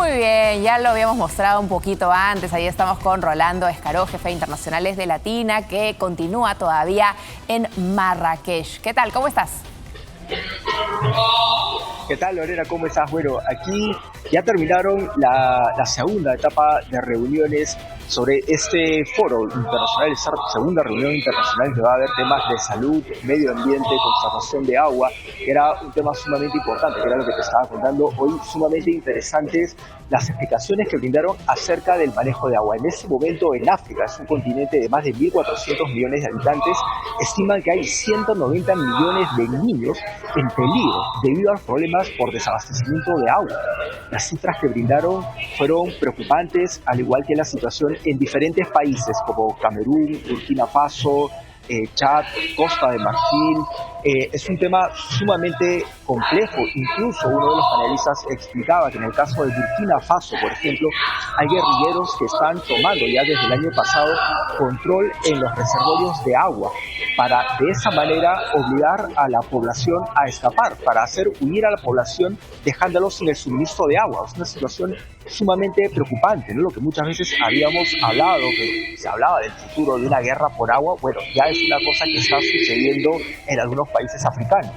Muy bien, ya lo habíamos mostrado un poquito antes. Ahí estamos con Rolando Escaró, jefe de internacionales de Latina, que continúa todavía en Marrakech. ¿Qué tal? ¿Cómo estás? ¿Qué tal, Lorena? ¿Cómo estás? Bueno, aquí ya terminaron la segunda etapa de reuniones sobre este foro internacional, esta segunda reunión internacional que va a haber temas de salud, medio ambiente, conservación de agua, que era un tema sumamente importante, que era lo que te estaba contando hoy, sumamente interesantes las explicaciones que brindaron acerca del manejo de agua. En ese momento en África, es un continente de más de 1.400 millones de habitantes, estiman que hay 190 millones de niños en peligro debido a los problemas por desabastecimiento de agua. Las cifras que brindaron fueron preocupantes, al igual que la situación en diferentes países como Camerún, Burkina Faso, Chad, Costa de Marfil. Es un tema sumamente complejo. Incluso uno de los panelistas explicaba que en el caso de Burkina Faso, por ejemplo, hay guerrilleros que están tomando ya desde el año pasado control en los reservorios de agua para de esa manera obligar a la población a escapar, para hacer huir a la población dejándolos sin el suministro de agua. Es una situación sumamente preocupante, ¿no? Lo que muchas veces habíamos hablado, que se hablaba del futuro de una guerra por agua, bueno, ya es una cosa que está sucediendo en algunos países africanos.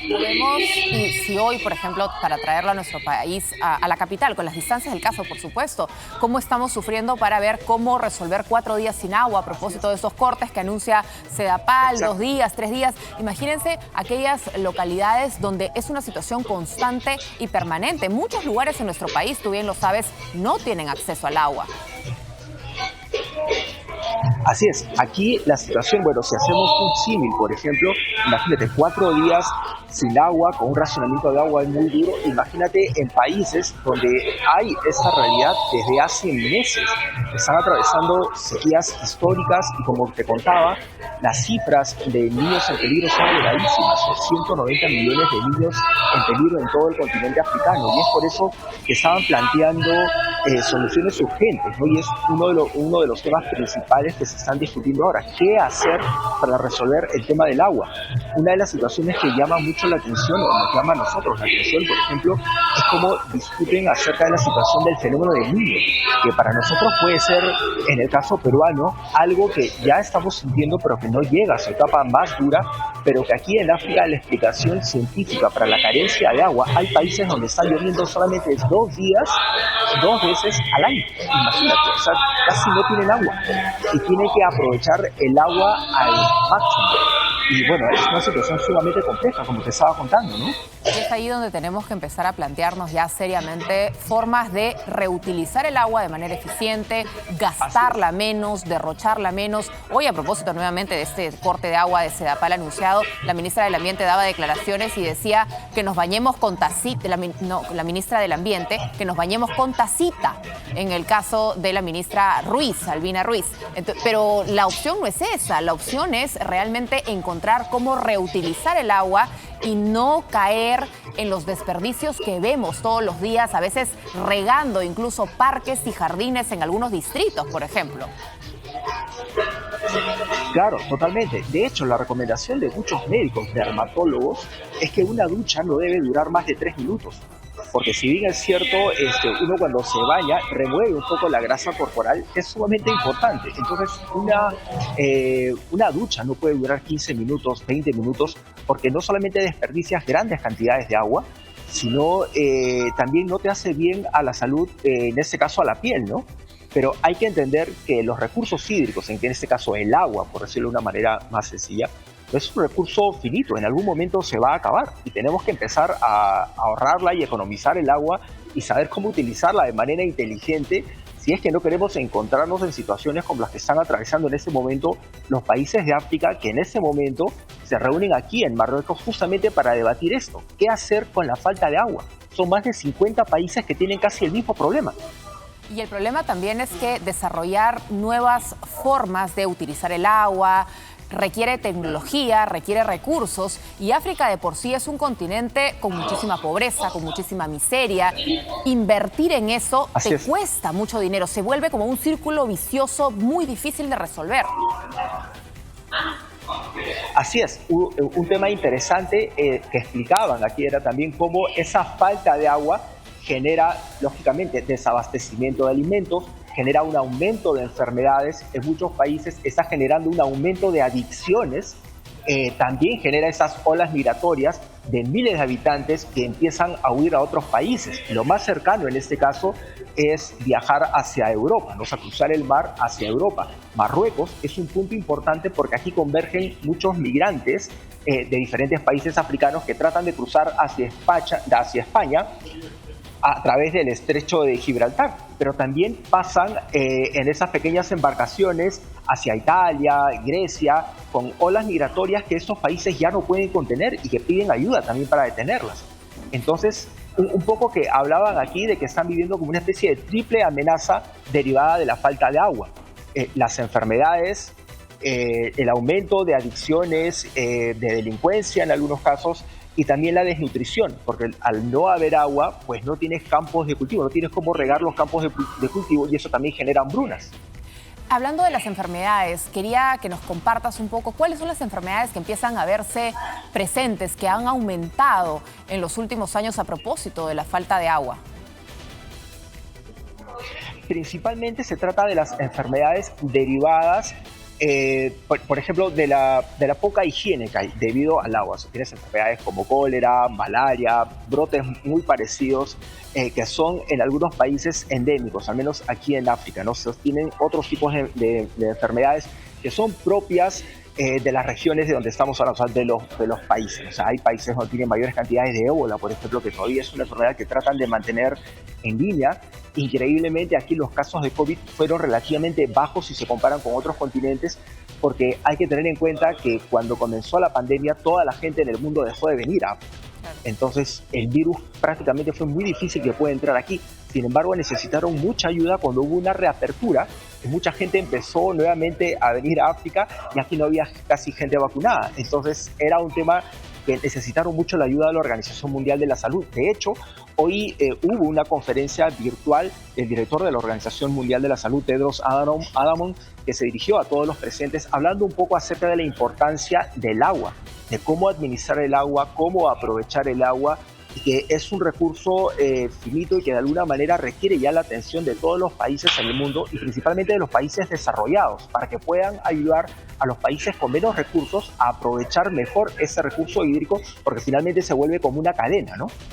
Lo vemos, y si hoy, por ejemplo, para traerlo a nuestro país, a la capital, con las distancias del caso, por supuesto, cómo estamos sufriendo para ver cómo resolver 4 días sin agua a propósito de esos cortes que anuncia Sedapal, 2 días, 3 días. Imagínense aquellas localidades donde es una situación constante y permanente. Muchos lugares en nuestro país, tú bien lo sabes, no tienen acceso al agua. Así es, aquí la situación, bueno, si hacemos un símil, por ejemplo, imagínate 4 días sin agua, con un racionamiento de agua muy duro, imagínate en países donde hay esta realidad desde hace meses, están atravesando sequías históricas y como te contaba, las cifras de niños en peligro son elevadísimas, 190 millones de niños en peligro en todo el continente africano, y es por eso que estaban planteando soluciones urgentes, ¿no? Y es uno de los temas principales que se están discutiendo ahora. ¿Qué hacer para resolver el tema del agua? Una de las situaciones que llama mucho la atención, o nos llama a nosotros la atención, por ejemplo, es cómo discuten acerca de la situación del fenómeno del Niño, que para nosotros puede ser, en el caso peruano, algo que ya estamos sintiendo, pero que no llega a su etapa más dura, pero que aquí en África la explicación científica para la carencia de agua, hay países donde está lloviendo solamente 2 días, 2 veces al año. Imagínate, o sea, casi no tienen agua y tienen que aprovechar el agua al máximo. Y bueno, es una situación sumamente compleja, como te estaba contando, ¿no? Es ahí donde tenemos que empezar a plantearnos ya seriamente formas de reutilizar el agua de manera eficiente, gastarla menos, derrocharla menos. Hoy, a propósito nuevamente de este corte de agua de Sedapal anunciado, la ministra del Ambiente daba declaraciones y decía que nos bañemos con tacita, la ministra del Ambiente, que nos bañemos con tacita, en el caso de la ministra Ruiz, Albina Ruiz. Pero la opción no es esa, la opción es realmente encontrar cómo reutilizar el agua y no caer en los desperdicios que vemos todos los días, a veces regando incluso parques y jardines en algunos distritos, por ejemplo. Claro, totalmente. De hecho, la recomendación de muchos médicos dermatólogos es que una ducha no debe durar más de 3 minutos. Porque si bien es cierto, uno cuando se baña remueve un poco la grasa corporal, es sumamente importante. Entonces, una ducha no puede durar 15 minutos, 20 minutos, porque no solamente desperdicias grandes cantidades de agua, sino también no te hace bien a la salud, en este caso a la piel, ¿no? Pero hay que entender que los recursos hídricos, en este caso el agua, por decirlo de una manera más sencilla, es un recurso finito, en algún momento se va a acabar y tenemos que empezar a ahorrarla y economizar el agua y saber cómo utilizarla de manera inteligente si es que no queremos encontrarnos en situaciones como las que están atravesando en este momento los países de África que en este momento se reúnen aquí en Marruecos justamente para debatir esto. ¿Qué hacer con la falta de agua? Son más de 50 países que tienen casi el mismo problema. Y el problema también es que desarrollar nuevas formas de utilizar el agua requiere tecnología, requiere recursos, y África de por sí es un continente con muchísima pobreza, con muchísima miseria. Invertir en eso te cuesta mucho dinero, se vuelve como un círculo vicioso muy difícil de resolver. Así es, un tema interesante que explicaban aquí era también cómo esa falta de agua genera, lógicamente, desabastecimiento de alimentos, genera un aumento de enfermedades en muchos países, está generando un aumento de adicciones, también genera esas olas migratorias de miles de habitantes que empiezan a huir a otros países. Lo más cercano en este caso es viajar hacia Europa, ¿no? O sea, cruzar el mar hacia Europa. Marruecos es un punto importante porque aquí convergen muchos migrantes de diferentes países africanos que tratan de cruzar hacia España a través del estrecho de Gibraltar, pero también pasan en esas pequeñas embarcaciones hacia Italia, Grecia, con olas migratorias que estos países ya no pueden contener y que piden ayuda también para detenerlas. Entonces, un poco que hablaban aquí de que están viviendo como una especie de triple amenaza derivada de la falta de agua. Las enfermedades, el aumento de adicciones, de delincuencia en algunos casos, y también la desnutrición, porque al no haber agua, pues no tienes campos de cultivo, no tienes cómo regar los campos de cultivo y eso también genera hambrunas. Hablando de las enfermedades, quería que nos compartas un poco cuáles son las enfermedades que empiezan a verse presentes, que han aumentado en los últimos años a propósito de la falta de agua. Principalmente se trata de las enfermedades derivadas por ejemplo, de la poca higiene que hay debido al agua. So, tienes enfermedades como cólera, malaria, brotes muy parecidos que son en algunos países endémicos, al menos aquí en África, ¿no? Se tienen otros tipos de enfermedades que son propias de las regiones de donde estamos hablando, o sea, de los países. O sea, hay países donde tienen mayores cantidades de ébola, por ejemplo, que todavía es una enfermedad que tratan de mantener en línea. Increíblemente, aquí los casos de COVID fueron relativamente bajos si se comparan con otros continentes, porque hay que tener en cuenta que cuando comenzó la pandemia, toda la gente en el mundo dejó de venir a África. Entonces, el virus prácticamente fue muy difícil que pueda entrar aquí. Sin embargo, necesitaron mucha ayuda cuando hubo una reapertura. Mucha gente empezó nuevamente a venir a África y aquí no había casi gente vacunada. Entonces, era un tema que necesitaron mucho la ayuda de la Organización Mundial de la Salud. De hecho, hoy hubo una conferencia virtual del director de la Organización Mundial de la Salud, Tedros Adhanom, que se dirigió a todos los presentes hablando un poco acerca de la importancia del agua, de cómo administrar el agua, cómo aprovechar el agua, y que es un recurso finito y que de alguna manera requiere ya la atención de todos los países en el mundo y principalmente de los países desarrollados para que puedan ayudar a los países con menos recursos a aprovechar mejor ese recurso hídrico porque finalmente se vuelve como una cadena, ¿no?